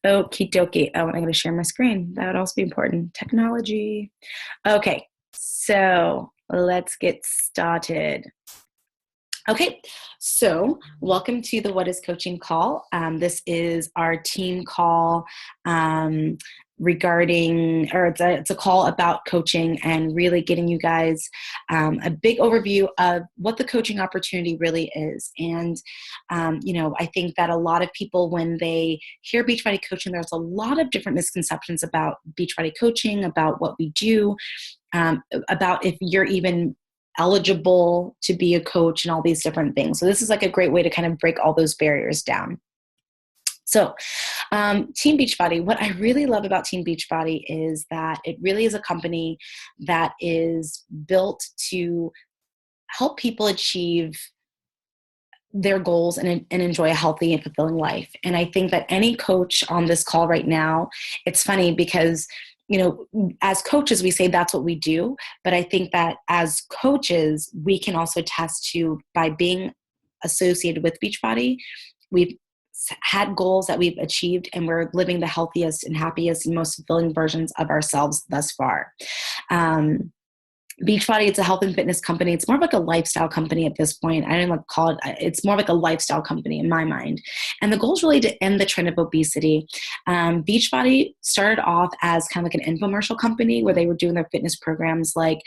Okie dokie. Oh, and I'm going to share my screen. That would also be important. Technology. Okay, so let's get started. Okay, so welcome to the What is Coaching call. This is our team call regarding, or it's a call about coaching and really getting you guys a big overview of what the coaching opportunity really is. And, I think that a lot of people, when they hear Beachbody Coaching, there's a lot of different misconceptions about Beachbody Coaching, about what we do, about if you're even eligible to be a coach and all these different things. So this is like a great way to kind of break all those barriers down. So Team Beachbody, what I really love about Team Beachbody is that it really is a company that is built to help people achieve their goals and enjoy a healthy and fulfilling life. And I think that any coach on this call right now, it's funny because as coaches, we say that's what we do. But I think that as coaches, we can also test to, by being associated with Beachbody, we've had goals that we've achieved and we're living the healthiest and happiest and most fulfilling versions of ourselves thus far. Beachbody, it's a health and fitness company. It's more of like a lifestyle company at this point. I don't want to call it, it's more like a lifestyle company in my mind. And the goal is really to end the trend of obesity. Beachbody started off as kind of like an infomercial company where they were doing their fitness programs like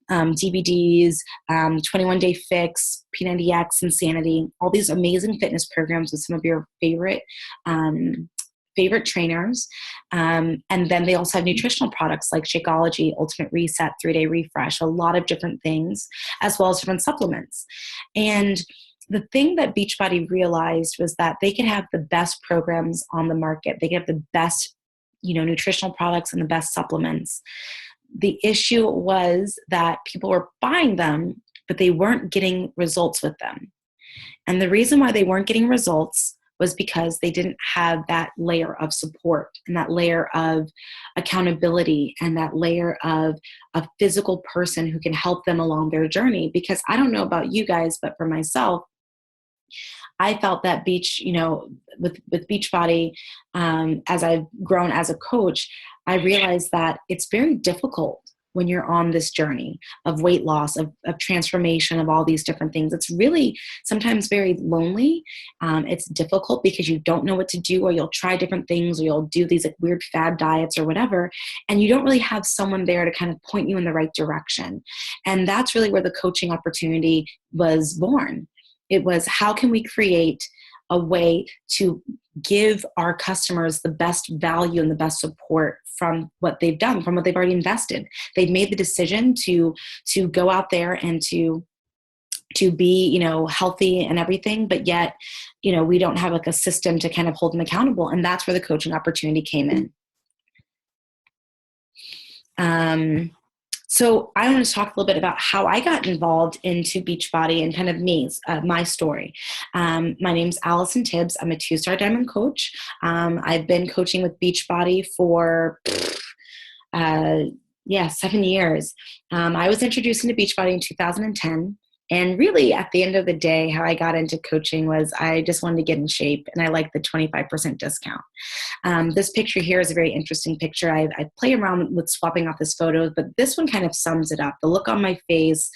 DVDs, 21 Day Fix, P90X, Insanity, all these amazing fitness programs with some of your favorite trainers. And then they also have nutritional products like Shakeology, Ultimate Reset, 3-Day Refresh, a lot of different things, as well as different supplements. And the thing that Beachbody realized was that they could have the best programs on the market. They could have the best, nutritional products and the best supplements. The issue was that people were buying them, but they weren't getting results with them. And the reason why they weren't getting results was because they didn't have that layer of support and that layer of accountability and that layer of a physical person who can help them along their journey. Because I don't know about you guys, but for myself, I felt that with Beachbody, as I've grown as a coach, I realized that it's very difficult when you're on this journey of weight loss, of transformation, of all these different things. It's really sometimes very lonely. It's difficult because you don't know what to do, or you'll try different things, or you'll do these like weird fad diets or whatever, and you don't really have someone there to kind of point you in the right direction. And that's really where the coaching opportunity was born. It was, how can we create a way to give our customers the best value and the best support from what they've done, from what they've already invested. They've made the decision to go out there and to be, healthy and everything, but yet, we don't have like a system to kind of hold them accountable. And that's where the coaching opportunity came in. So I want to talk a little bit about how I got involved into Beachbody and kind of my story. My name's Allison Tibbs. I'm a 2-star diamond coach. I've been coaching with Beachbody for 7 years. I was introduced into Beachbody in 2010. And really, at the end of the day, how I got into coaching was I just wanted to get in shape, and I liked the 25% discount. This picture here is a very interesting picture. I play around with swapping off this photo, but this one kind of sums it up. The look on my face,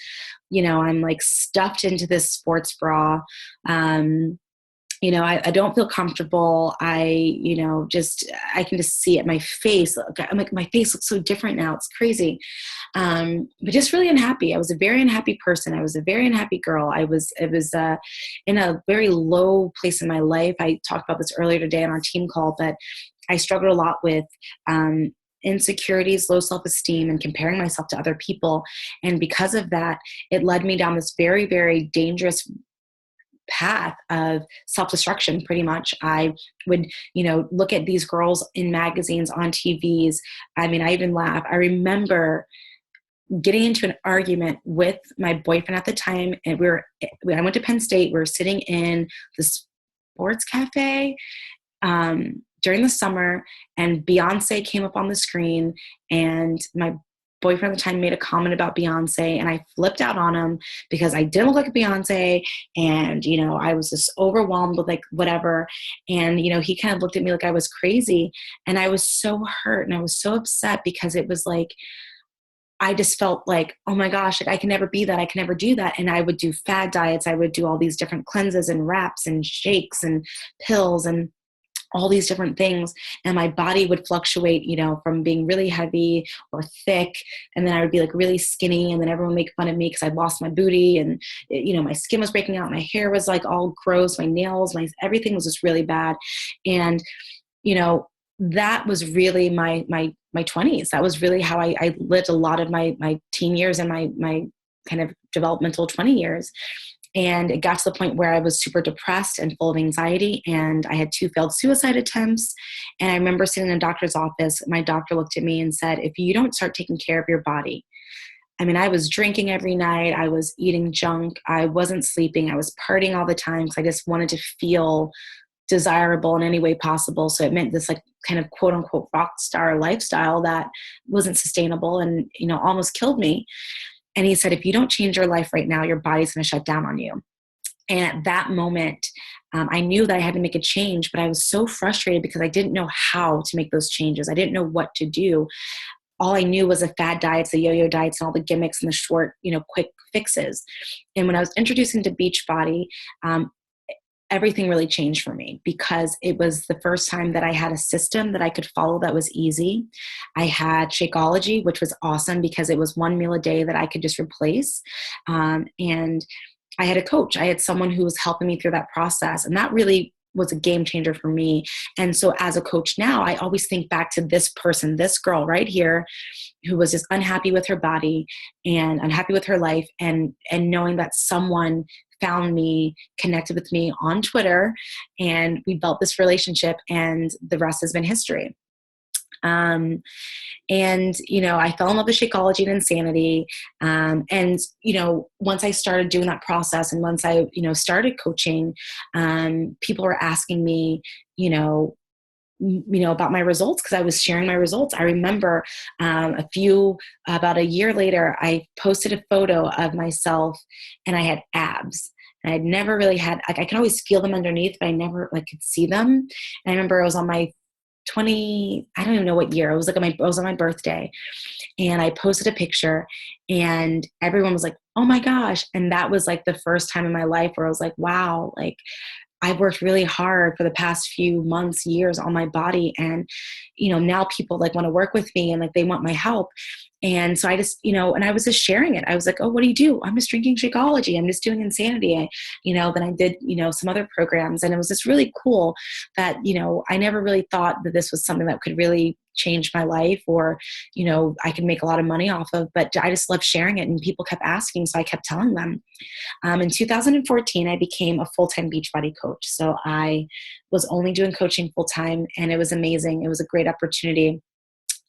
I'm like stuffed into this sports bra. I don't feel comfortable. I can just see it. My face, I'm like, my face looks so different now. It's crazy. But just really unhappy. I was a very unhappy person. I was a very unhappy girl. It was in a very low place in my life. I talked about this earlier today on our team call, but I struggled a lot with, insecurities, low self-esteem, and comparing myself to other people. And because of that, it led me down this very, very dangerous path of self-destruction. Pretty much, I would, look at these girls in magazines, on TVs. I mean, I even laugh. I remember getting into an argument with my boyfriend at the time, and I went to Penn State. We were sitting in the sports cafe during the summer, and Beyonce came up on the screen, and my boyfriend at the time made a comment about Beyonce, and I flipped out on him because I didn't look like a Beyonce, and, you know, I was just overwhelmed with like whatever. And, you know, he kind of looked at me like I was crazy, and I was so hurt and I was so upset because it was like, I just felt like, oh my gosh, like I can never be that. I can never do that. And I would do fad diets. I would do all these different cleanses and wraps and shakes and pills and all these different things. And my body would fluctuate, you know, from being really heavy or thick. And then I would be like really skinny. And then everyone would make fun of me because I'd lost my booty, and, you know, my skin was breaking out. My hair was like all gross. My nails, everything was just really bad. And, you know, that was really my 20s. That was really how I lived a lot of my teen years and my kind of developmental 20 years. And it got to the point where I was super depressed and full of anxiety, and I had 2 failed suicide attempts. And I remember sitting in a doctor's office. My doctor looked at me and said, if you don't start taking care of your body, I mean, I was drinking every night. I was eating junk. I wasn't sleeping. I was partying all the time because I just wanted to feel desirable in any way possible. So it meant this like kind of quote unquote rock star lifestyle that wasn't sustainable and, you know, almost killed me. And he said, if you don't change your life right now, your body's going to shut down on you. And at that moment, I knew that I had to make a change, but I was so frustrated because I didn't know how to make those changes. I didn't know what to do. All I knew was the fad diets, the yo-yo diets, and all the gimmicks and the short, you know, quick fixes. And when I was introduced into Beachbody, everything really changed for me because it was the first time that I had a system that I could follow that was easy. I had Shakeology, which was awesome because it was 1 meal a day that I could just replace. And I had a coach. I had someone who was helping me through that process. And that really was a game changer for me. And so as a coach now, I always think back to this person, this girl right here, who was just unhappy with her body and unhappy with her life, and knowing that someone found me, connected with me on Twitter, and we built this relationship, and the rest has been history. And, you know, I fell in love with Shakeology and Insanity. And, you know, once I started doing that process and once I, you know, started coaching, people were asking me, about my results because I was sharing my results. I remember about a year later, I posted a photo of myself and I had abs. And I'd never really had, like, I can always feel them underneath, but I never like could see them. And I remember it was on my I don't even know what year. It was like it was on my birthday. And I posted a picture and everyone was like, oh my gosh. And that was like the first time in my life where I was like, wow, like I've worked really hard for the past few months, years on my body. And, now people like want to work with me and like they want my help. And so I just, and I was just sharing it. I was like, oh, what do you do? I'm just drinking Shakeology. I'm just doing Insanity. Then I did, some other programs. And it was just really cool that, I never really thought that this was something that could really change my life or, I could make a lot of money off of, but I just loved sharing it and people kept asking. So I kept telling them. In 2014, I became a full-time Beachbody coach. So I was only doing coaching full-time and it was amazing. It was a great opportunity.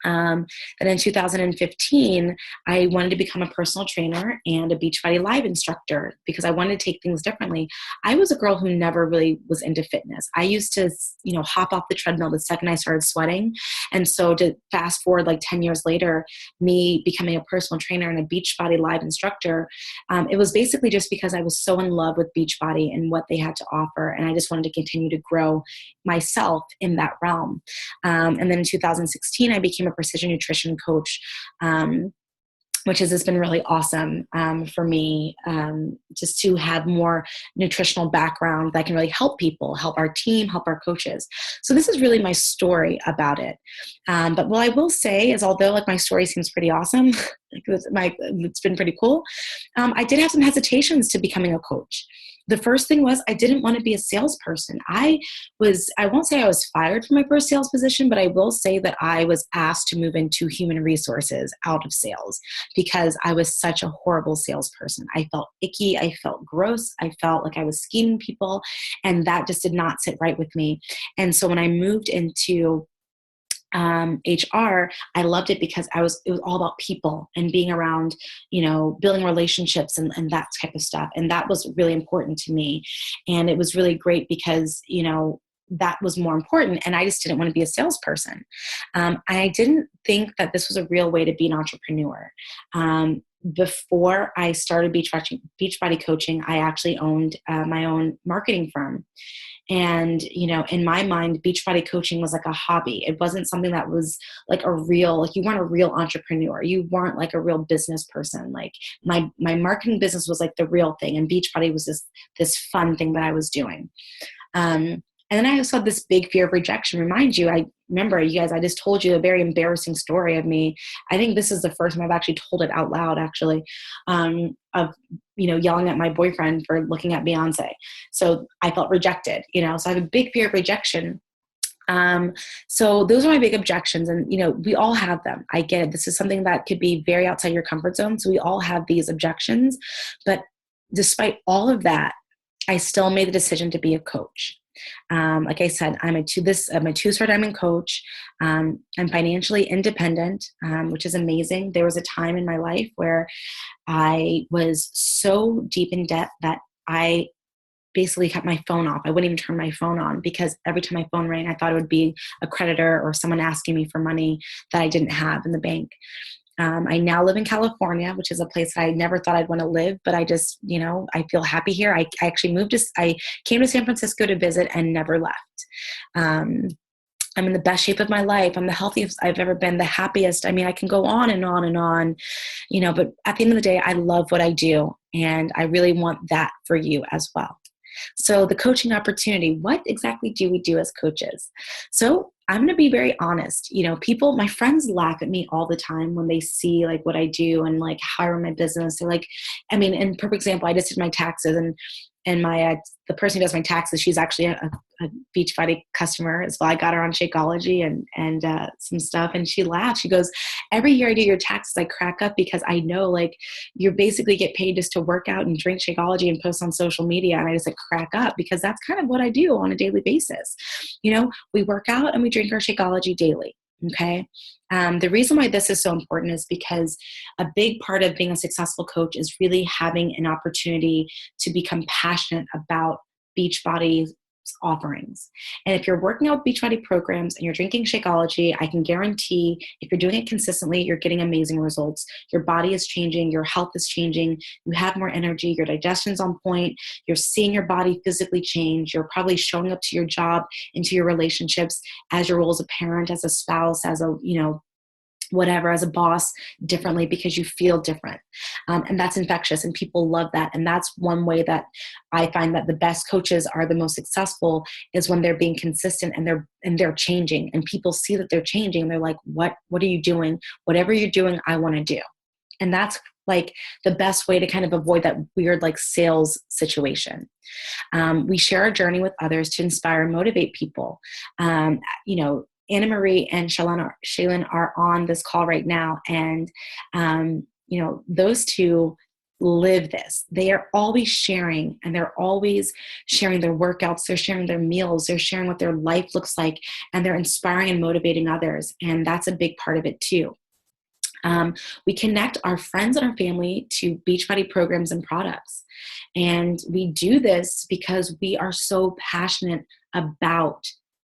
Then in 2015, I wanted to become a personal trainer and a Beachbody Live instructor because I wanted to take things differently. I was a girl who never really was into fitness. I used to, hop off the treadmill the second I started sweating. And so to fast forward like 10 years later, me becoming a personal trainer and a Beachbody Live instructor, it was basically just because I was so in love with Beachbody and what they had to offer. And I just wanted to continue to grow myself in that realm. And then in 2016, I became a precision nutrition coach, which has just been really awesome for me, just to have more nutritional background that can really help people, help our team, help our coaches. So this is really my story about it. But what I will say is, although like my story seems pretty awesome, it's been pretty cool, I did have some hesitations to becoming a coach. The first thing was I didn't want to be a salesperson. I won't say I was fired from my first sales position, but I will say that I was asked to move into human resources out of sales because I was such a horrible salesperson. I felt icky. I felt gross. I felt like I was scheming people, and that just did not sit right with me. And so when I moved into HR, I loved it because it was all about people and being around, building relationships and that type of stuff. And that was really important to me. And it was really great because, that was more important. And I just didn't want to be a salesperson. I didn't think that this was a real way to be an entrepreneur. Before I started Beachbody Coaching, I actually owned my own marketing firm. And, in my mind, Beachbody Coaching was like a hobby. It wasn't something that was like you weren't a real entrepreneur. You weren't like a real business person. Like my marketing business was like the real thing. And Beachbody was this fun thing that I was doing. And then I also had this big fear of rejection. Remind you, I remember, you guys, I just told you a very embarrassing story of me. I think this is the first time I've actually told it out loud, actually, of, yelling at my boyfriend for looking at Beyonce. So I felt rejected, so I have a big fear of rejection. So those are my big objections. And, we all have them. I get it. This is something that could be very outside your comfort zone. So we all have these objections. But despite all of that, I still made the decision to be a coach. Like I said, I'm a two-star diamond coach. I'm financially independent, which is amazing. There was a time in my life where I was so deep in debt that I basically kept my phone off. I wouldn't even turn my phone on because every time my phone rang, I thought it would be a creditor or someone asking me for money that I didn't have in the bank. I now live in California, which is a place that I never thought I'd want to live, but I just, I feel happy here. I actually I came to San Francisco to visit and never left. I'm in the best shape of my life. I'm the healthiest I've ever been, the happiest. I mean, I can go on and on and on, but at the end of the day, I love what I do. And I really want that for you as well. So the coaching opportunity, what exactly do we do as coaches? So I'm going to be very honest. My friends laugh at me all the time when they see like what I do and like how I run my business. They're like, in perfect example, I just did my taxes and my the person who does my taxes, she's actually a Beachbody customer as well. I got her on Shakeology and some stuff, and she laughed. She goes, every year I do your taxes, I crack up because I know like you basically get paid just to work out and drink Shakeology and post on social media, and I just like crack up because that's kind of what I do on a daily basis. We work out and we drink our Shakeology daily. Okay. The reason why this is so important is because a big part of being a successful coach is really having an opportunity to become passionate about Beachbody's offerings. And if you're working out Beachbody programs and you're drinking Shakeology, I can guarantee if you're doing it consistently, you're getting amazing results. Your body is changing, your health is changing, you have more energy, your digestion's on point, you're seeing your body physically change, you're probably showing up to your job, into your relationships, as your role as a parent, as a spouse, as a, whatever, as a boss differently because you feel different. And that's infectious and people love that. And that's one way that I find that the best coaches are the most successful is when they're being consistent and they're changing and people see that they're changing. And they're like, what are you doing? Whatever you're doing, I want to do. And that's like the best way to kind of avoid that weird like sales situation. We share our journey with others to inspire and motivate people. Anna Marie and Shaylin are on this call right now. And, those two live this. They are always sharing and they're always sharing their workouts. They're sharing their meals. They're sharing what their life looks like and they're inspiring and motivating others. And that's a big part of it too. We connect our friends and our family to Beachbody programs and products. And we do this because we are so passionate about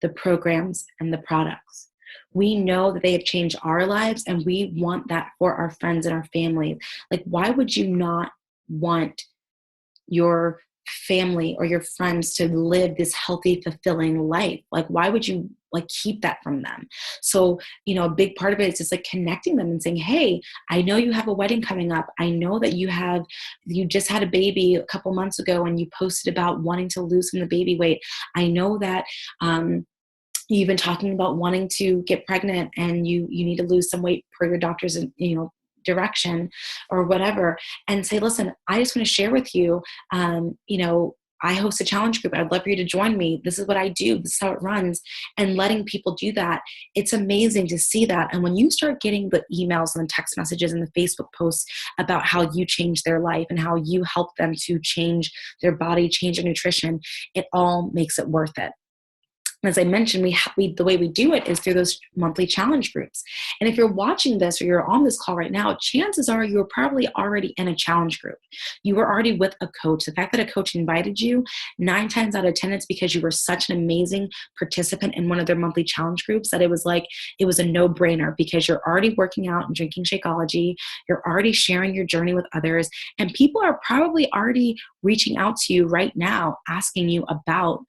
the programs and the products. We know that they have changed our lives and we want that for our friends and our family. Like, why would you not want your family or your friends to live this healthy, fulfilling life? Like, why would you like keep that from them? So, a big part of it is just like connecting them and saying, hey, I know you have a wedding coming up. I know that you just had a baby a couple months ago and you posted about wanting to lose some of the baby weight. I know that, you've been talking about wanting to get pregnant and you need to lose some weight per your doctor's, direction or whatever, and say, listen, I just want to share with you, I host a challenge group. I'd love for you to join me. This is what I do. This is how it runs. And letting people do that. It's amazing to see that. And when you start getting the emails and the text messages and the Facebook posts about how you changed their life and how you help them to change their body, change their nutrition, it all makes it worth it. As I mentioned, the way we do it is through those monthly challenge groups. And if you're watching this or you're on this call right now, chances are you're probably already in a challenge group. You were already with a coach. The fact that a coach invited you, 9 times out of 10, it's because you were such an amazing participant in one of their monthly challenge groups that it was a no-brainer, because you're already working out and drinking Shakeology. You're already sharing your journey with others. And people are probably already reaching out to you right now, asking you about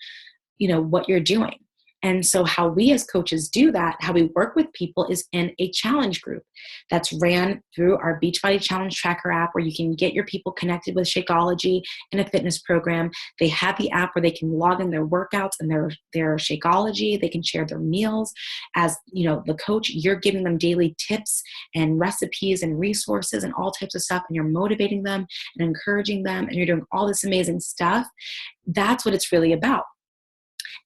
what you're doing. And so how we as coaches do that, how we work with people, is in a challenge group that's ran through our Beachbody Challenge Tracker app, where you can get your people connected with Shakeology in a fitness program. They have the app where they can log in their workouts and their Shakeology. They can share their meals. As the coach, you're giving them daily tips and recipes and resources and all types of stuff, and you're motivating them and encouraging them, and you're doing all this amazing stuff. That's what it's really about.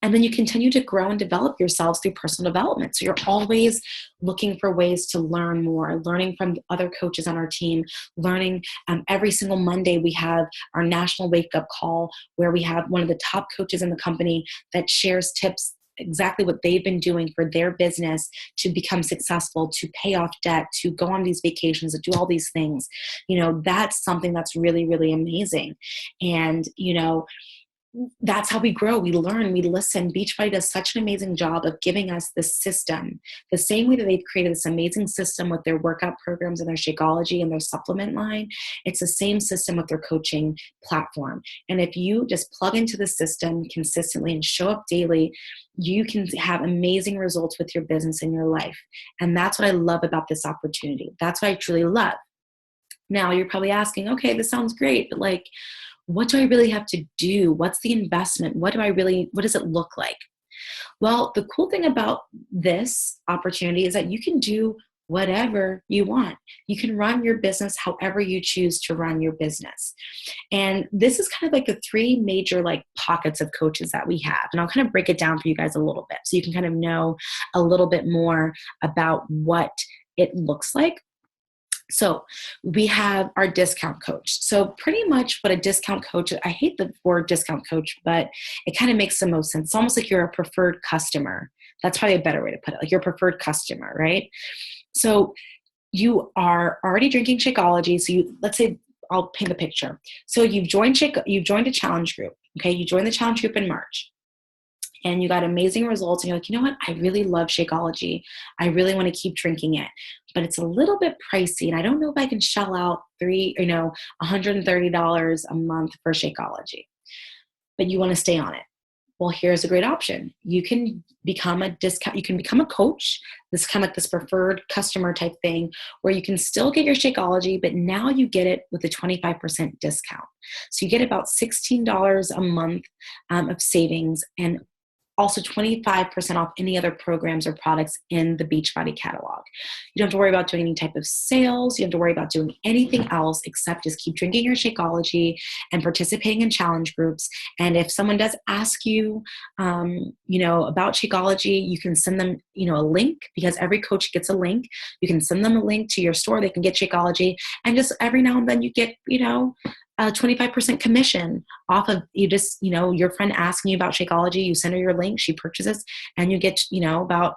And then you continue to grow and develop yourselves through personal development. So you're always looking for ways to learn more, learning from other coaches on our team, learning. Every single Monday, we have our national wake-up call, where we have one of the top coaches in the company that shares tips, exactly what they've been doing for their business to become successful, to pay off debt, to go on these vacations, to do all these things. That's something that's really, really amazing. And, that's how we grow. We learn, we listen. Beachbody does such an amazing job of giving us this system, the same way that they've created this amazing system with their workout programs and their Shakeology and their supplement line. It's the same system with their coaching platform. And if you just plug into the system consistently and show up daily, you can have amazing results with your business and your life. And that's what I love about this opportunity. That's what I truly love. Now, you're probably asking, okay, this sounds great, but what do I really have to do? What's the investment? What does it look like? Well, the cool thing about this opportunity is that you can do whatever you want. You can run your business however you choose to run your business. And this is kind of like the 3 major pockets of coaches that we have. And I'll kind of break it down for you guys a little bit so you can kind of know a little bit more about what it looks like. So we have our discount coach. So pretty much what a discount coach, I hate the word discount coach, but it kind of makes the most sense. It's almost like you're a preferred customer. That's probably a better way to put it. Like you're a preferred customer, right? So you are already drinking Shakeology. So let's say, I'll paint the picture. So you've joined a challenge group. Okay. You joined the challenge group in March. And you got amazing results, and you're like, you know what? I really love Shakeology. I really want to keep drinking it, but it's a little bit pricey, and I don't know if I can shell out $130 a month for Shakeology. But you want to stay on it. Well, here's a great option. You can become a discount. You can become a coach. This is kind of like this preferred customer type thing, where you can still get your Shakeology, but now you get it with a 25% discount. So you get about $16 a month of savings, and also 25% off any other programs or products in the Beachbody catalog. You don't have to worry about doing any type of sales. You don't have to worry about doing anything else except just keep drinking your Shakeology and participating in challenge groups. And if someone does ask you, about Shakeology, you can send them, a link, because every coach gets a link. You can send them a link to your store. They can get Shakeology, and just every now and then you get, a 25% commission off of your friend asking you about Shakeology. You send her your link, she purchases, and you get, about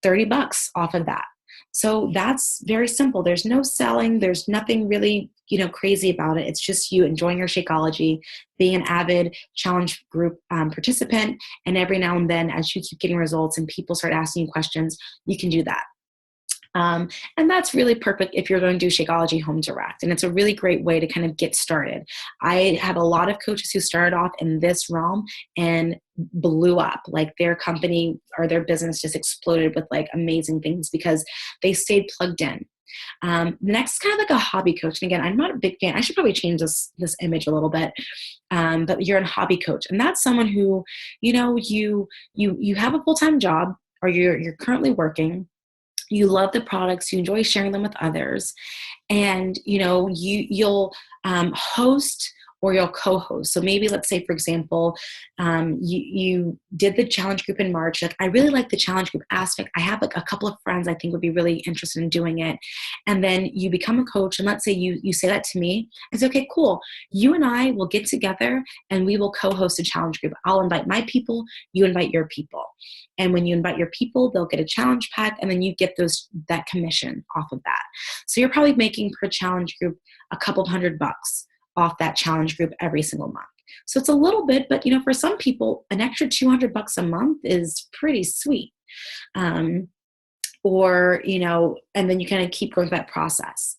$30 off of that. So that's very simple. There's no selling. There's nothing really, crazy about it. It's just you enjoying your Shakeology, being an avid challenge group participant. And every now and then, as you keep getting results and people start asking you questions, you can do that. And that's really perfect if you're going to do Shakeology Home Direct. And it's a really great way to kind of get started. I have a lot of coaches who started off in this realm and blew up. Like their company or their business just exploded with amazing things because they stayed plugged in. Next is kind of like a hobby coach. And again, I'm not a big fan. I should probably change this image a little bit. But you're a hobby coach. And that's someone who, you have a full-time job, or you're currently working. You love the products, you enjoy sharing them with others, and you'll host or you'll co-host. So maybe let's say, for example, you did the challenge group in March. Like, I really like the challenge group aspect. I have like a couple of friends I think would be really interested in doing it. And then you become a coach, and let's say you say that to me. I say, okay, cool. You and I will get together and we will co-host a challenge group. I'll invite my people, you invite your people. And when you invite your people, they'll get a challenge pack, and then you get that commission off of that. So you're probably making per challenge group a couple of $100 off that challenge group every single month. So it's a little bit, but for some people, an extra $200 a month is pretty sweet. And then you kind of keep going through that process.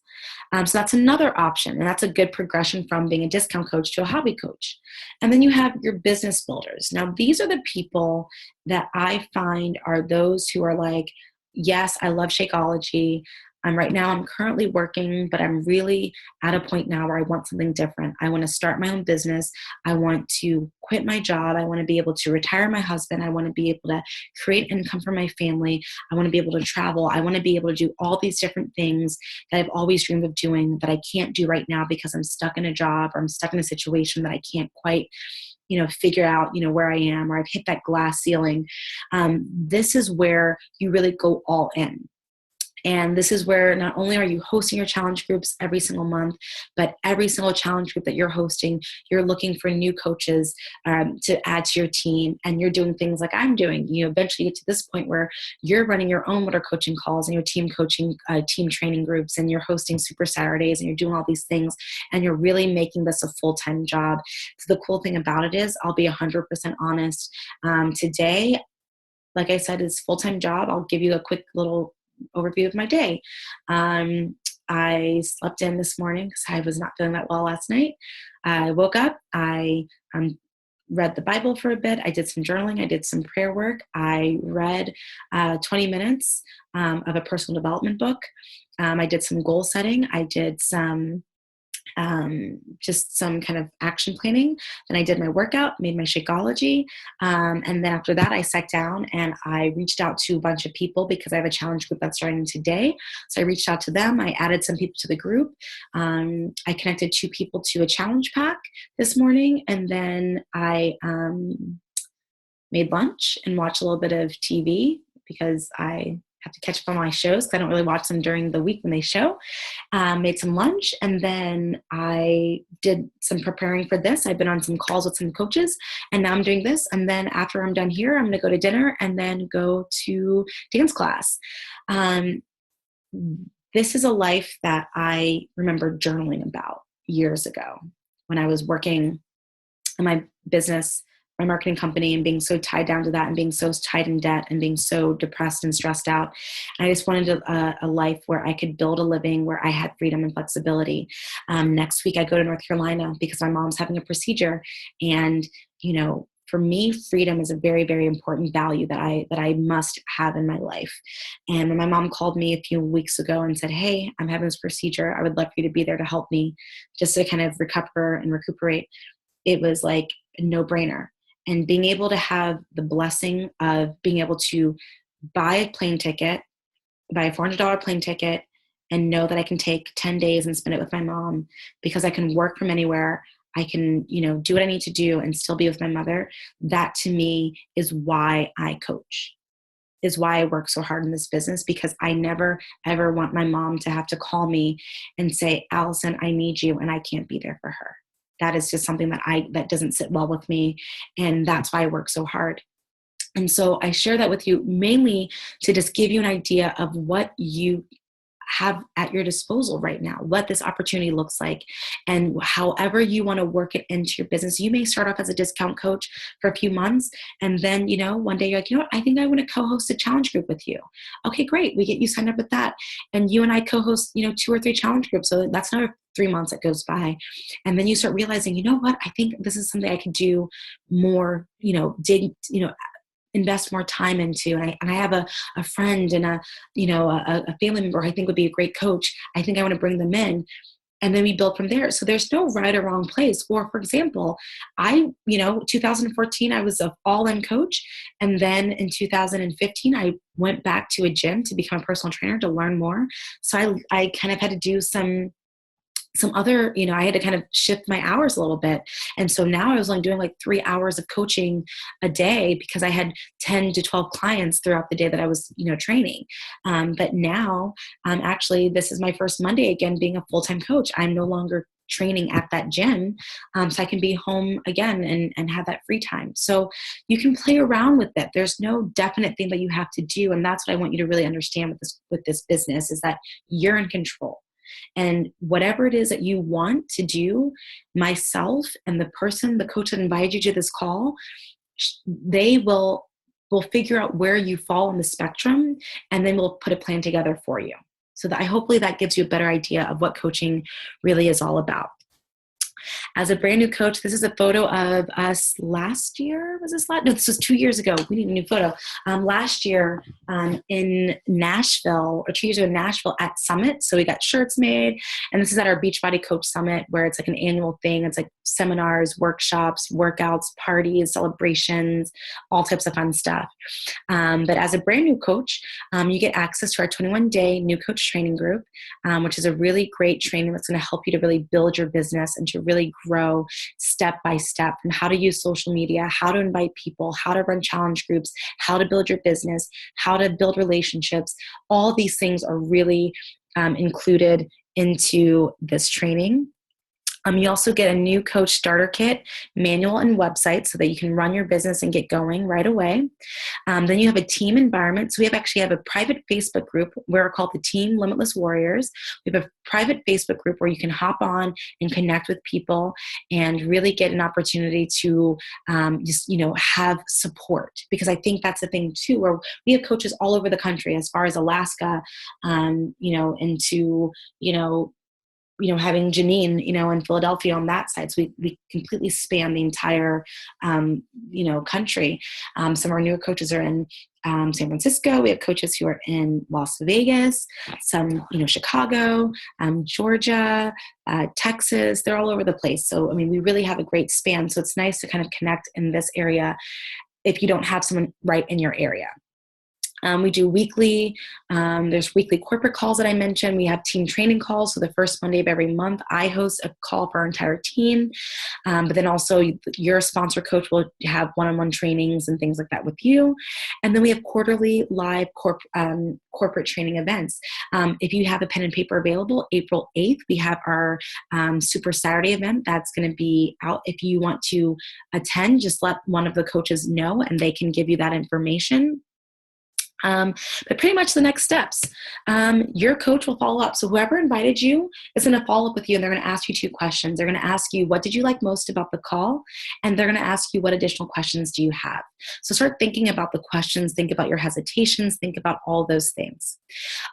So that's another option, and that's a good progression from being a discount coach to a hobby coach. And then you have your business builders. Now, these are the people that I find are those who are like, yes, I love Shakeology. Right now I'm currently working, but I'm really at a point now where I want something different. I want to start my own business. I want to quit my job. I want to be able to retire my husband. I want to be able to create income for my family. I want to be able to travel. I want to be able to do all these different things that I've always dreamed of doing that I can't do right now because I'm stuck in a job, or I'm stuck in a situation that I can't quite figure out, where I am, or I've hit that glass ceiling. This is where you really go all in. And this is where not only are you hosting your challenge groups every single month, but every single challenge group that you're hosting, you're looking for new coaches to add to your team. And you're doing things like I'm doing. You eventually get to this point where you're running your own water coaching calls and your team coaching, team training groups, and you're hosting Super Saturdays, and you're doing all these things, and you're really making this a full-time job. So the cool thing about it is, I'll be 100% honest. Today, like I said, is full-time job. I'll give you a quick little overview of my day. I slept in this morning because I was not feeling that well last night. I woke up. I read the Bible for a bit. I did some journaling. I did some prayer work. I read 20 minutes of a personal development book. I did some goal setting. I did just some kind of action planning. Then I did my workout, made my Shakeology. And then after that, I sat down and I reached out to a bunch of people because I have a challenge group that's starting today. So I reached out to them. I added some people to the group. I connected 2 people to a challenge pack this morning. And then I made lunch and watched a little bit of TV because I have to catch up on my shows because I don't really watch them during the week when they show. Made some lunch, and then I did some preparing for this. I've been on some calls with some coaches, and now I'm doing this. And then after I'm done here, I'm going to go to dinner and then go to dance class. This is a life that I remember journaling about years ago when I was working in my business, my marketing company, and being so tied down to that, and being so tied in debt, and being so depressed and stressed out. I just wanted a life where I could build a living, where I had freedom and flexibility. Next week I go to North Carolina because my mom's having a procedure. And, for me, freedom is a very, very important value that I must have in my life. And when my mom called me a few weeks ago and said, "Hey, I'm having this procedure. I would love for you to be there to help me just to kind of recover and recuperate," it was like a no-brainer. And being able to have the blessing of being able to buy a $400 plane ticket, and know that I can take 10 days and spend it with my mom because I can work from anywhere. I can, do what I need to do and still be with my mother. That to me is why I coach, is why I work so hard in this business, because I never, ever want my mom to have to call me and say, "Allison, I need you," and I can't be there for her. That is just something that doesn't sit well with me. And that's why I work so hard. And so I share that with you mainly to just give you an idea of what you have at your disposal right now, what this opportunity looks like. And however you want to work it into your business, you may start off as a discount coach for a few months. And then, one day you're like, what? I think I want to co-host a challenge group with you. Okay, great. We get you signed up with that. And you and I co-host, 2 or 3 challenge groups. So that's another 3 months that goes by. And then you start realizing, what? I think this is something I could do more, invest more time into. And I have a friend and a family member I think would be a great coach. I think I want to bring them in. And then we build from there. So there's no right or wrong place. Or for example, 2014, I was an all-in coach. And then in 2015, I went back to a gym to become a personal trainer to learn more. So I kind of had to do some some other, I had to kind of shift my hours a little bit. And so now I was only doing like 3 hours of coaching a day because I had 10 to 12 clients throughout the day that I was, training. But now, actually, this is my first Monday again being a full-time coach. I'm no longer training at that gym. So I can be home again and have that free time. So you can play around with it. There's no definite thing that you have to do. And that's what I want you to really understand with this business, is that you're in control. And whatever it is that you want to do, myself and the coach that invited you to this call, they will figure out where you fall on the spectrum, and then we'll put a plan together for you. So that hopefully that gives you a better idea of what coaching really is all about. As a brand new coach, this is a photo of us last year. Was this last? No, this was 2 years ago. We need a new photo. Last year in Nashville, or 2 years ago in Nashville at Summit. So we got shirts made, and this is at our Beachbody Coach Summit, where it's like an annual thing. It's like seminars, workshops, workouts, parties, celebrations, all types of fun stuff. But as a brand new coach, you get access to our 21-day new coach training group, which is a really great training that's going to help you to really build your business and to really grow step by step, from how to use social media, how to invite people, how to run challenge groups, how to build your business, how to build relationships. All these things are really included into this training. You also get a new coach starter kit, manual, and website so that you can run your business and get going right away. Then you have a team environment. So we have a private Facebook group. We're called the Team Limitless Warriors. We have a private Facebook group where you can hop on and connect with people and really get an opportunity to have support. Because I think that's the thing too, where we have coaches all over the country, as far as Alaska, into having Janine, in Philadelphia on that side. So we completely span the entire, country. Some of our newer coaches are in San Francisco. We have coaches who are in Las Vegas, some, Chicago, Georgia, Texas. They're all over the place. So, we really have a great span. So it's nice to kind of connect in this area if you don't have someone right in your area. We do there's weekly corporate calls that I mentioned. We have team training calls. So the first Monday of every month, I host a call for our entire team. But then also your sponsor coach will have one-on-one trainings and things like that with you. And then we have quarterly live corporate training events. If you have a pen and paper available, April 8th, we have our Super Saturday event that's going to be out. If you want to attend, just let one of the coaches know and they can give you that information. But pretty much the next steps, your coach will follow up. So whoever invited you is going to follow up with you, and they're going to ask you 2 questions. They're going to ask you, what did you like most about the call? And they're going to ask you, what additional questions do you have? So start thinking about the questions, think about your hesitations, think about all those things.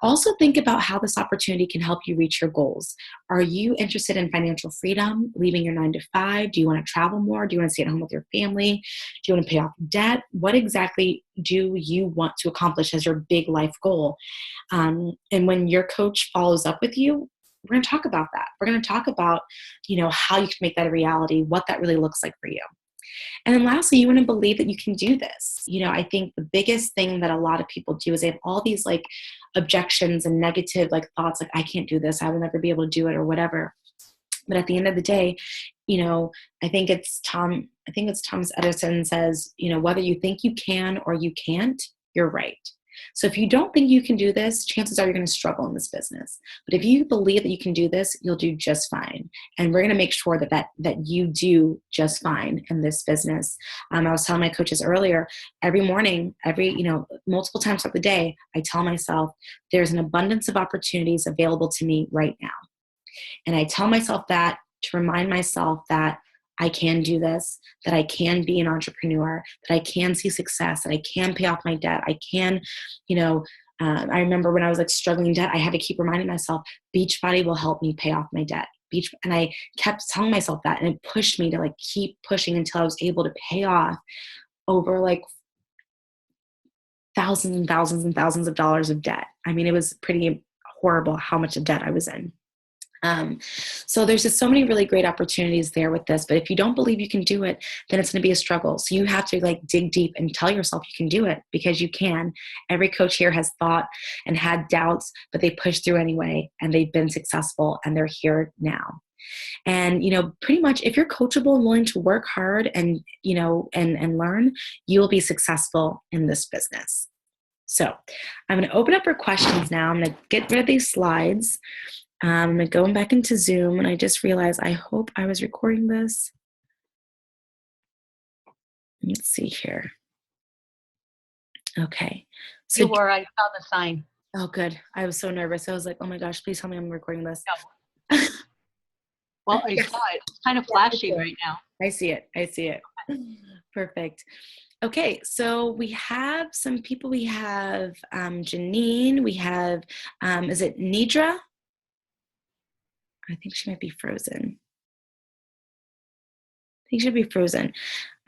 Also think about how this opportunity can help you reach your goals. Are you interested in financial freedom, leaving your 9-to-5? Do you want to travel more? Do you want to stay at home with your family? Do you want to pay off debt? What exactly do you want to accomplish as your big life goal? And when your coach follows up with you, we're going to talk about that. We're going to talk about, how you can make that a reality, what that really looks like for you. And then lastly, you want to believe that you can do this. I think the biggest thing that a lot of people do is they have all these objections and negative thoughts, I can't do this, I will never be able to do it, or whatever. But at the end of the day, I think it's Thomas Edison says, whether you think you can or you can't, you're right. So if you don't think you can do this, chances are you're going to struggle in this business. But if you believe that you can do this, you'll do just fine. And we're going to make sure that you do just fine in this business. I was telling my coaches earlier, every morning, multiple times throughout the day, I tell myself there's an abundance of opportunities available to me right now. And I tell myself that to remind myself that I can do this, that I can be an entrepreneur, that I can see success, that I can pay off my debt. I can, I remember when I was struggling in debt, I had to keep reminding myself, Beachbody will help me pay off my debt. And I kept telling myself that, and it pushed me to keep pushing until I was able to pay off over thousands and thousands and thousands of dollars of debt. It was pretty horrible how much of debt I was in. So there's just so many really great opportunities there with this, but if you don't believe you can do it, then it's going to be a struggle. So you have to like dig deep and tell yourself you can do it, because you can. Every coach here has thought and had doubts, but they pushed through anyway, and they've been successful, and they're here now. And, pretty much if you're coachable and willing to work hard and, and learn, you will be successful in this business. So I'm going to open up for questions now. I'm going to get rid of these slides. I'm going back into Zoom, and I just realized I hope I was recording this. Let's see here. Okay. So you were, I saw the sign. Oh, good. I was so nervous. I was like, oh my gosh, please tell me I'm recording this. No. Well, I saw it. It's kind of flashy right now. I see it. Perfect. Okay, so we have some people. We have Janine. We have, is it Nidra? I think she might be frozen.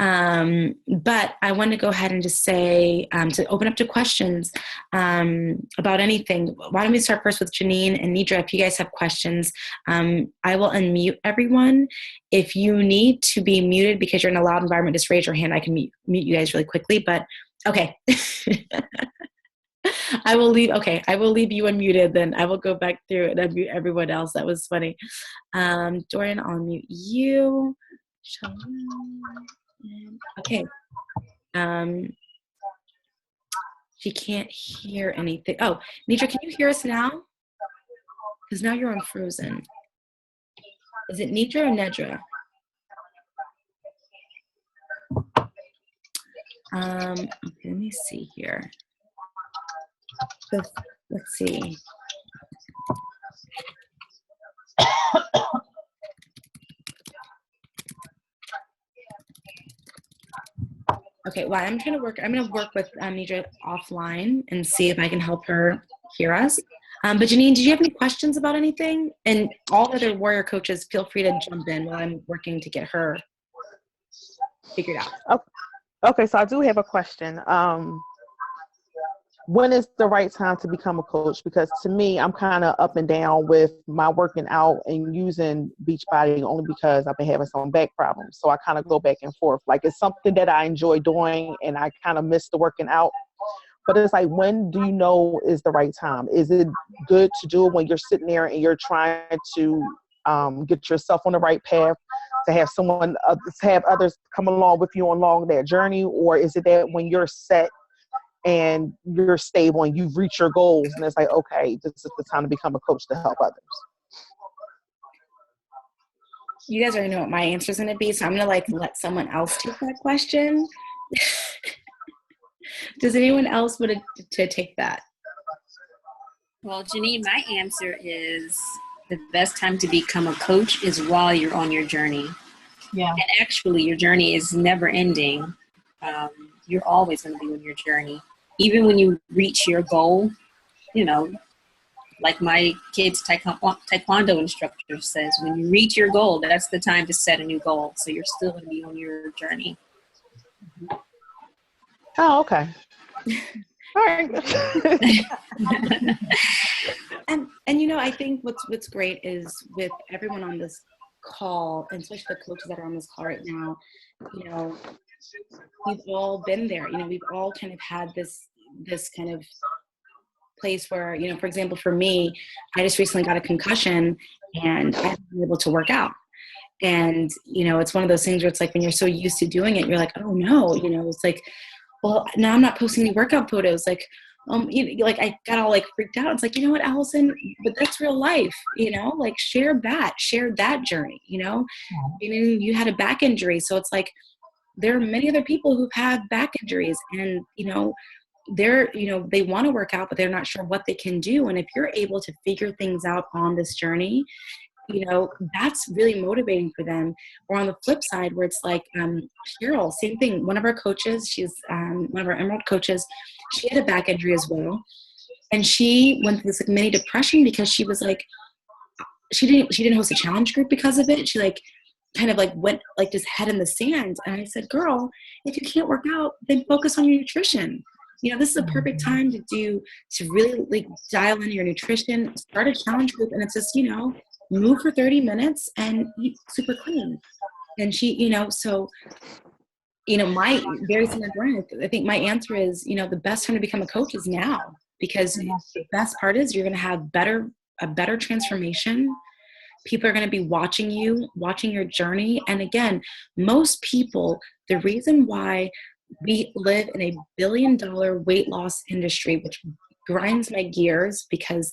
But I want to go ahead and just say, to open up to questions about anything. Why don't we start first with Janine and Nidra? If you guys have questions, I will unmute everyone. If you need to be muted because you're in a loud environment, just raise your hand. I can mute you guys really quickly, but okay. I will leave you unmuted, then I will go back through and unmute everyone else. That was funny. Dorian, I'll mute you. Okay. She can't hear anything. Oh, Nidra, can you hear us now? Because now you're on frozen. Is it Nidra or Nedra? Okay, let me see here. So, let's see. Okay, well, I'm going to work with Nidra offline and see if I can help her hear us. But Janine, did you have any questions about anything? And all other warrior coaches, feel free to jump in while I'm working to get her figured out. Okay, so I do have a question. When is the right time to become a coach? Because to me, I'm kind of up and down with my working out and using Beachbody only because I've been having some back problems. So I kind of go back and forth. Like, it's something that I enjoy doing and I kind of miss the working out. But it's like, when do you know is the right time? Is it good to do it when you're sitting there and you're trying to get yourself on the right path, to have someone, to have others come along with you along that journey? Or is it that when you're set and you're stable and you've reached your goals and it's like, okay, this is the time to become a coach to help others? You guys already know what my answer is going to be, so I'm going to let someone else take that question. Does anyone else want to take that? Well, Janine, my answer is the best time to become a coach is while you're on your journey. Yeah. And actually, your journey is never ending. You're always going to be on your journey. Even when you reach your goal, like my kid's taekwondo instructor says, when you reach your goal, that's the time to set a new goal. So you're still going to be on your journey. Oh, okay. All right. and I think what's great is with everyone on this call, and especially the coaches that are on this call right now, we've all been there. We've all kind of had this kind of place where, for example, for me, I just recently got a concussion and I haven't been able to work out. And, it's one of those things where it's like, when you're so used to doing it, you're like, oh no, it's like, well, now I'm not posting any workout photos. Like, I got all freaked out. It's like, you know what, Allison, but that's real life, share that journey, you had a back injury. So it's like, there are many other people who've had back injuries and, they want to work out, but they're not sure what they can do. And if you're able to figure things out on this journey, that's really motivating for them. Or on the flip side, where it's like, Cheryl, same thing. One of our coaches, she's one of our Emerald coaches, she had a back injury as well. And she went through this mini depression because she was like, she didn't host a challenge group because of it. She kind of went just head in the sand. And I said, girl, if you can't work out, then focus on your nutrition. This is a perfect time to really dial in your nutrition, start a challenge group. And it's just, move for 30 minutes and eat super clean. And she, so, my very similar brand, I think my answer is, the best time to become a coach is now, because the best part is you're going to have a better transformation. People are going to be watching your journey. And again, most people, the reason why we live in a $1 billion weight loss industry, which grinds my gears, because,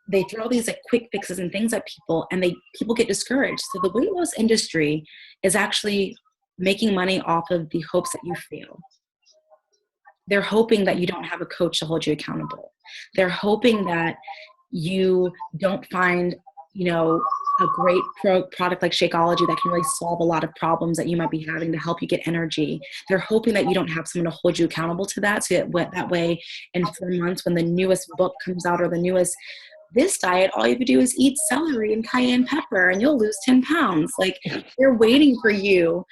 they throw these like quick fixes and things at people, and people get discouraged. So the weight loss industry is actually making money off of the hopes that you fail. They're hoping that you don't have a coach to hold you accountable. They're hoping that you don't find, a great product like Shakeology that can really solve a lot of problems that you might be having to help you get energy. They're hoping that you don't have someone to hold you accountable to that. So that way, in 4 months, when the newest book comes out or the newest this diet, all you have to do is eat celery and cayenne pepper and you'll lose 10 pounds. Like, they're waiting for you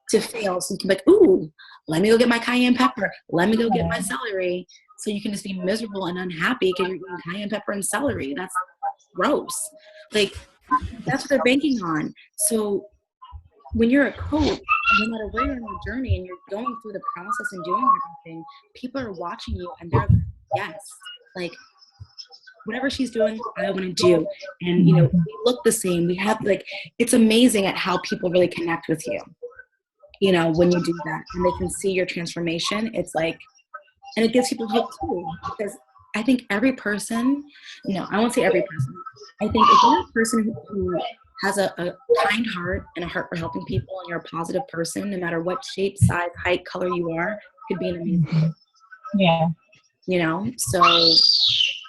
to fail so you can be like, ooh, let me go get my cayenne pepper. Let me go get my celery. So you can just be miserable and unhappy because you're eating cayenne pepper and celery. That's gross. Like, that's what they're banking on. So when you're a coach, no matter where you're on your journey and you're going through the process and doing everything, people are watching you and they're like, yes, like, whatever she's doing, I want to do. And, we look the same. We have it's amazing at how people really connect with you, when you do that and they can see your transformation. It's like, and it gives people hope too, because I think every person, I won't say every person. I think if you're a person who has a kind heart and a heart for helping people and you're a positive person, no matter what shape, size, height, color you are, it could be an amazing coach. Yeah. So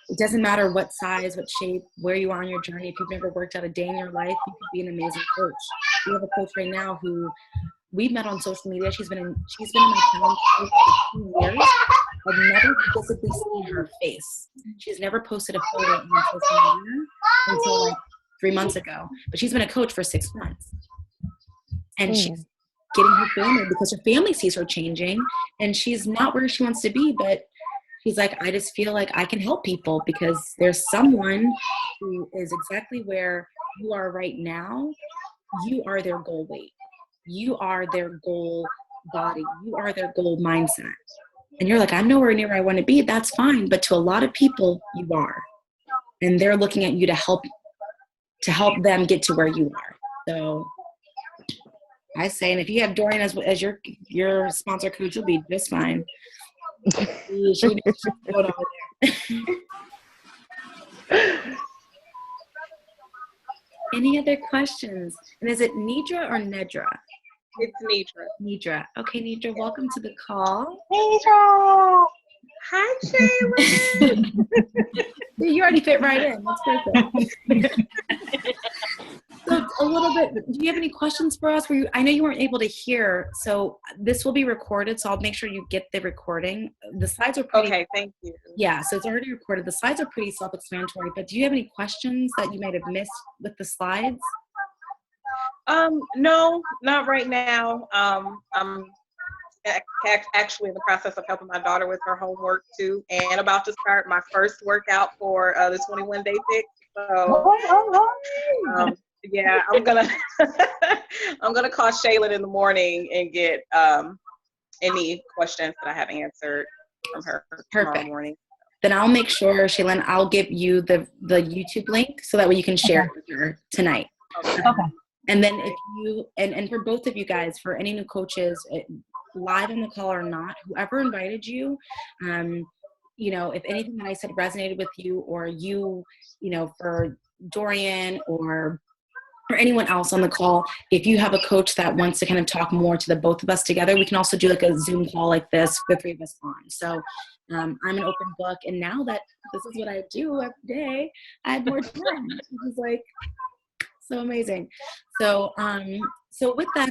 it doesn't matter what size, what shape, where you are on your journey. If you've never worked out a day in your life, you could be an amazing coach. We have a coach right now who we met on social media. She's been in my challenge for 2 years. I've never physically seen her face. She's never posted a photo on social media until 3 months ago. But she's been a coach for 6 months. And she's getting her family, because her family sees her changing and she's not where she wants to be, but she's like, I just feel like I can help people because there's someone who is exactly where you are right now. You are their goal weight. You are their goal body. You are their goal mindset. And you're like, I'm nowhere near where I want to be. That's fine. But to a lot of people, you are. And they're looking at you to help them get to where you are. So I say, and if you have Dorian as your sponsor coach, you'll be just fine. She over there. Any other questions? And is it Nidra or Nedra? It's Nidra. Nidra. Okay, Nidra, welcome to the call. Nidra! Hi, Shayla. You already fit right in. That's perfect. So a little bit, do you have any questions for us? I know you weren't able to hear, so this will be recorded, so I'll make sure you get the recording. The slides are pretty... Okay, thank you. Yeah, so it's already recorded. The slides are pretty self-explanatory, but do you have any questions that you might have missed with the slides? No, not right now. I'm actually in the process of helping my daughter with her homework too, and about to start my first workout for the 21-day fix. So, yeah, I'm gonna call Shaylin in the morning and get any questions that I haven't answered from her tomorrow morning. Then I'll make sure, Shaylin, I'll give you the YouTube link so that way you can share it with her tonight. Okay. And then if you, and for both of you guys, for any new coaches, live on the call or not, whoever invited you, if anything that I said resonated with you, or you, for Dorian or anyone else on the call, if you have a coach that wants to kind of talk more to the both of us together, we can also do like a Zoom call like this with the 3 of us on. So I'm an open book, and now that this is what I do every day, I have more time. It was like so amazing. So so with that,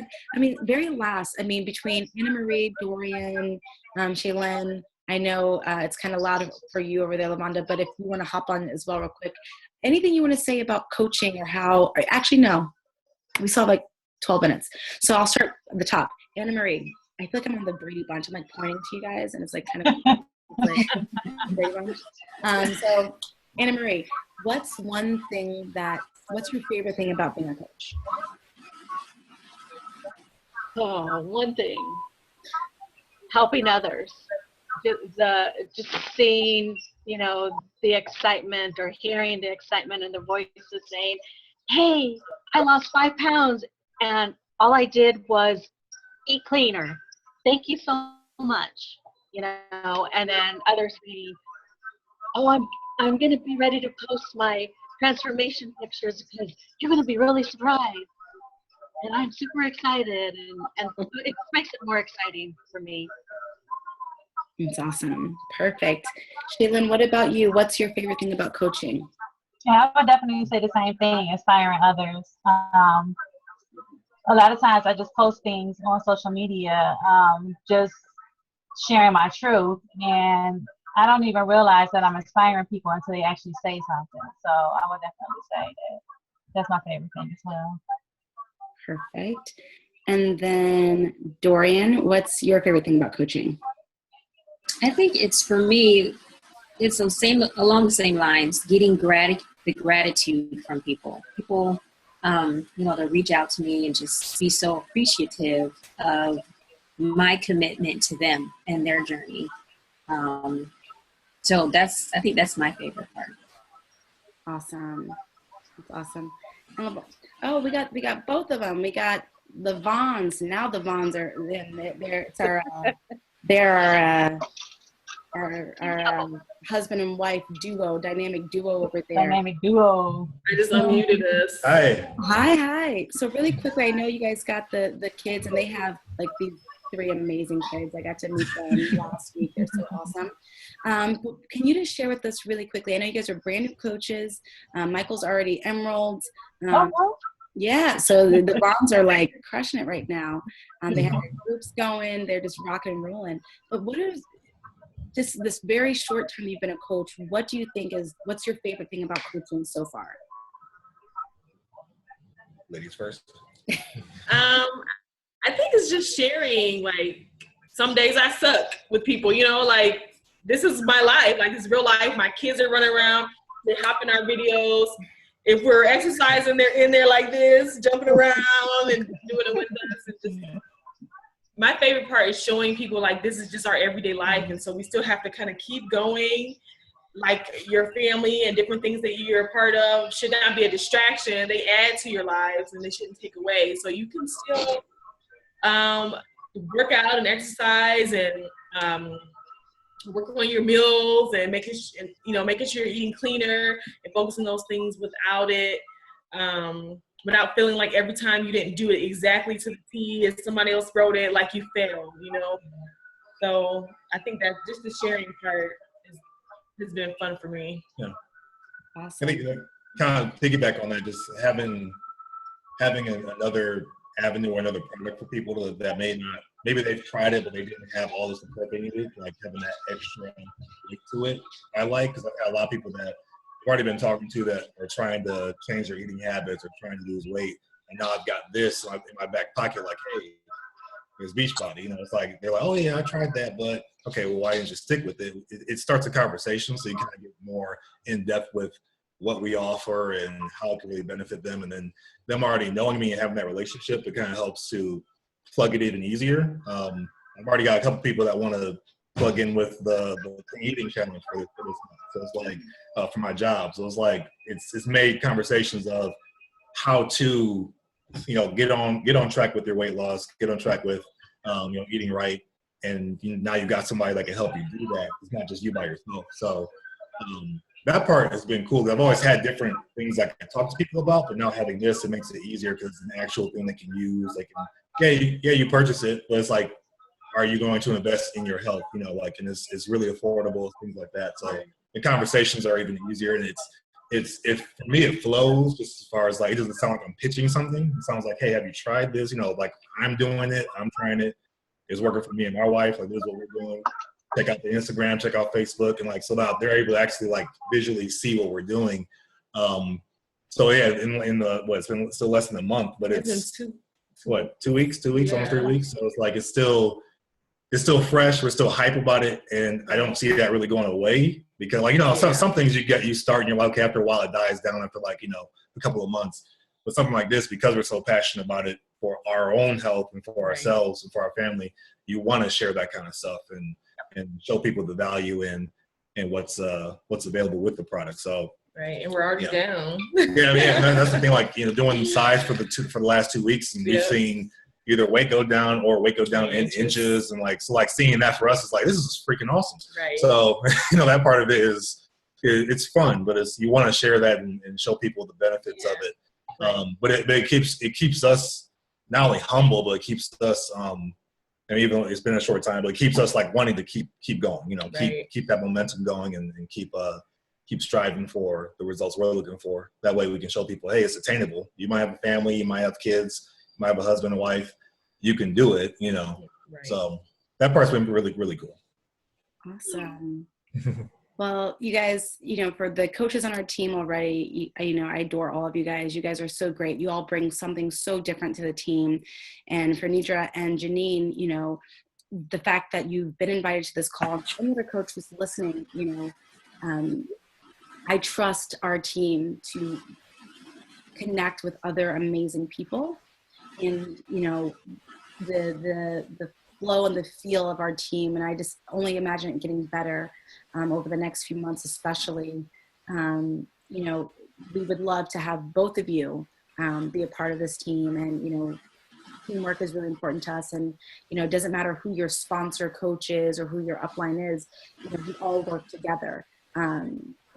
very last, between Anna Marie, Dorian, Shaylin, I know it's kind of loud for you over there, Lavonda, but if you want to hop on as well real quick, anything you want to say about coaching or actually, no, we still have like 12 minutes. So I'll start at the top. Anna Marie, I feel like I'm on the Brady Bunch. I'm like pointing to you guys, and it's like kind of like Brady Bunch. So Anna Marie, what's your favorite thing about being a coach? Oh, one thing, helping others. Just seeing, the excitement or hearing the excitement in the voices saying, hey, I lost 5 pounds and all I did was eat cleaner. Thank you so much. And then others saying, oh, I'm going to be ready to post my transformation pictures because you're going to be really surprised. And I'm super excited, and it makes it more exciting for me. It's awesome. Perfect. Shaylin, what about you? What's your favorite thing about coaching? Yeah, I would definitely say the same thing, inspiring others. A lot of times I just post things on social media, just sharing my truth, and I don't even realize that I'm inspiring people until they actually say something. So I would definitely say that's my favorite thing as well. Perfect. And then Dorian, what's your favorite thing about coaching? I think for me, it's along the same lines, getting the gratitude from people. People, they reach out to me and just be so appreciative of my commitment to them and their journey. So I think that's my favorite part. Awesome. That's awesome. Oh, we got both of them. We got the Vaughns. Now the Vaughns are they're our husband and wife dynamic duo over there. Dynamic duo. I just unmuted us. Hi. So really quickly, I know you guys got the kids, and they have like these 3 amazing kids. I got to meet them last week. They're so awesome. But can you just share with us really quickly? I know you guys are brand new coaches. Michael's already Emerald. Yeah, so the Vaughns are like crushing it right now. They have their groups going. They're just rocking and rolling. But what is just this very short time you've been a coach? What do you think what's your favorite thing about coaching so far? Ladies first. I think it's just sharing. Like, some days I suck with people, like, this is my life. Like, it's real life. My kids are running around. They hop in our videos. If we're exercising, they're in there like this, jumping around and doing it with us. My favorite part is showing people, like, this is just our everyday life. And so we still have to kind of keep going. Like, your family and different things that you're a part of should not be a distraction. They add to your lives and they shouldn't take away. So you can still work out and exercise and work on your meals and making sure you're eating cleaner and focusing those things without feeling like every time you didn't do it exactly to the T and somebody else wrote it, like you failed, So I think that just the sharing part has been fun for me. Yeah. Awesome. I think kind of piggyback on that, just having another avenue or another product for people that maybe they've tried it, but they didn't have all the support they needed, like having that extra link to it. I like, because I've had a lot of people that I've already been talking to that are trying to change their eating habits or trying to lose weight. And now I've got this in my back pocket, like, hey, there's Beachbody. It's like, they're like, oh yeah, I tried that, but okay, well, why didn't you stick with it? It starts a conversation, so you kind of get more in depth with what we offer and how it can really benefit them. And then them already knowing me and having that relationship, it kind of helps to plug it even easier. I've already got a couple people that want to plug in with the eating challenge for this month. So it's like for my job. So it's like it's made conversations of how to get on track with your weight loss, get on track with eating right, and now you've got somebody that can help you do that. It's not just you by yourself. So that part has been cool. I've always had different things I can talk to people about, but now having this, it makes it easier because it's an actual thing they can use. They can, you purchase it, but it's like, are you going to invest in your health? And it's really affordable, things like that. So the conversations are even easier, and for me, it flows just as far as like, it doesn't sound like I'm pitching something. It sounds like, hey, have you tried this? Like, I'm doing it, I'm trying it. It's working for me and my wife. Like, this is what we're doing. Check out the Instagram, check out Facebook, and so now they're able to actually like visually see what we're doing. So yeah, in the it's been still less than a month, but it's 2 weeks, almost 3 weeks. So it's like, it's still it's still fresh. We're still hype about it, and I don't see that really going away because, like, you know, some things you start and you're like, okay, after a while it dies down after, like, you know, a couple of months. But something like this, because we're so passionate about it for our own health and for ourselves and for our family, you want to share that kind of stuff and show people the value in what's available with the product. So. Right, and we're already down. That's the thing. Like, you know, doing size for the last 2 weeks, and we've seen either weight go down or weight go down in inches, and like seeing that for us is like, this is freaking awesome. Right. So you know, that part of it it's fun, but you want to share that and show people the benefits of it. But it keeps us not only humble, but it keeps us and even though it's been a short time, but it keeps us like wanting to keep going. You know, keep that momentum going and keep striving for the results we're looking for. That way we can show people, hey, it's attainable. You might have a family, you might have kids, you might have a husband and wife. You can do it, you know. Right. So that part's been really, really cool. Awesome. Well, you guys, you know, for the coaches on our team already, you know, I adore all of you guys. You guys are so great. You all bring something so different to the team. And for Nidra and Janine, you know, the fact that you've been invited to this call, any other coach who's listening, you know, I trust our team to connect with other amazing people, and you know, the flow and the feel of our team. And I just only imagine it getting better over the next few months, especially. You know, we would love to have both of you be a part of this team, and you know, teamwork is really important to us. And you know, it doesn't matter who your sponsor coach is or who your upline is. You know, we all work together.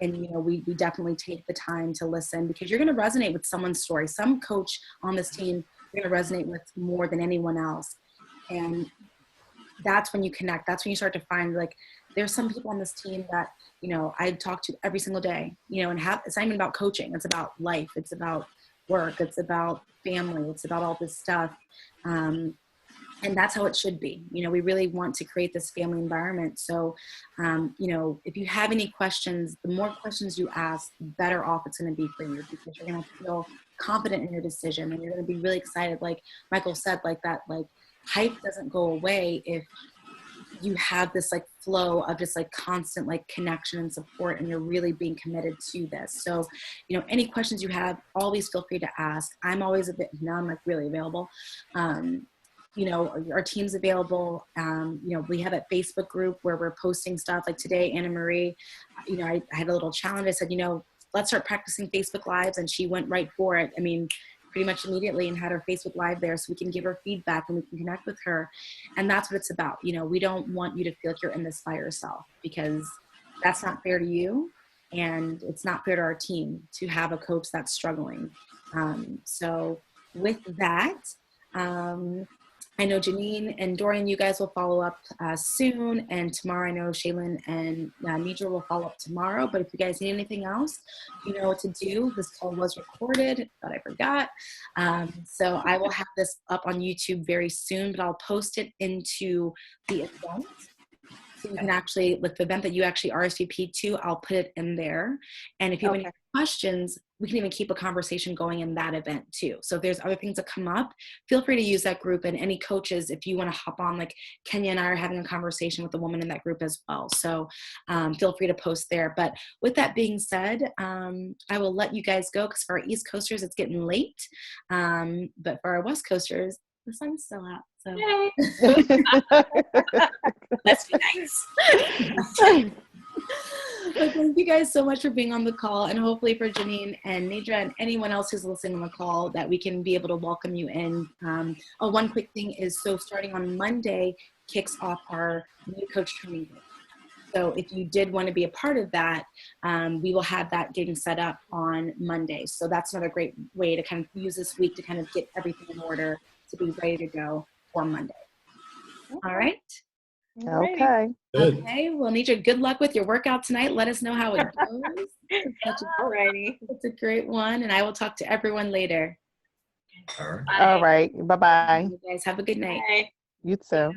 And, you know, we definitely take the time to listen, because you're going to resonate with someone's story. Some coach on this team you're going to resonate with more than anyone else. And that's when you connect. That's when you start to find, like, there's some people on this team that, you know, I talk to every single day, you know, and it's not even about coaching. It's about life. It's about work. It's about family. It's about all this stuff. And that's how it should be. You know, we really want to create this family environment. So, you know, if you have any questions, the more questions you ask, the better off it's going to be for you, because you're going to feel confident in your decision, and you're going to be really excited. Like Michael said, like that, like hype doesn't go away if you have this like flow of just like constant like connection and support, and you're really being committed to this. So, you know, any questions you have, always feel free to ask. I'm always now I'm like really available. You know, our team's available. You know, we have a Facebook group where we're posting stuff. Like today, Anna Marie, you know, I had a little challenge. I said, you know, let's start practicing Facebook Lives. And she went right for it. I mean, pretty much immediately, and had her Facebook Live there so we can give her feedback and we can connect with her. And that's what it's about. You know, we don't want you to feel like you're in this by yourself, because that's not fair to you. And it's not fair to our team to have a coach that's struggling. So with that, I know Janine and Dorian, you guys will follow up soon. And tomorrow, I know Shaylin and Nidra will follow up tomorrow. But if you guys need anything else, you know what to do. This call was recorded, but I forgot. So I will have this up on YouTube very soon, but I'll post it into the event. So you can actually, like the event that you actually RSVP to, I'll put it in there. And if you have any questions, we can even keep a conversation going in that event too. So if there's other things that come up, feel free to use that group. And any coaches, if you want to hop on, like Kenya and I are having a conversation with a woman in that group as well. So feel free to post there. But with that being said, I will let you guys go, because for our East Coasters, it's getting late. But for our West Coasters, the sun's still out. So let's be nice. But thank you guys so much for being on the call, and hopefully for Janine and Nidra and anyone else who's listening on the call, that we can be able to welcome you in. One quick thing is, so starting on Monday kicks off our new coach training group. So if you did want to be a part of that, we will have that getting set up on Monday. So that's another great way to kind of use this week to kind of get everything in order to be ready to go for Monday. All right. Okay. Okay. Well, Nidra, good luck with your workout tonight. Let us know how it goes. Alrighty. It's a great one, and I will talk to everyone later. All right. All right. Bye-bye. You guys have a good night. Bye. You too.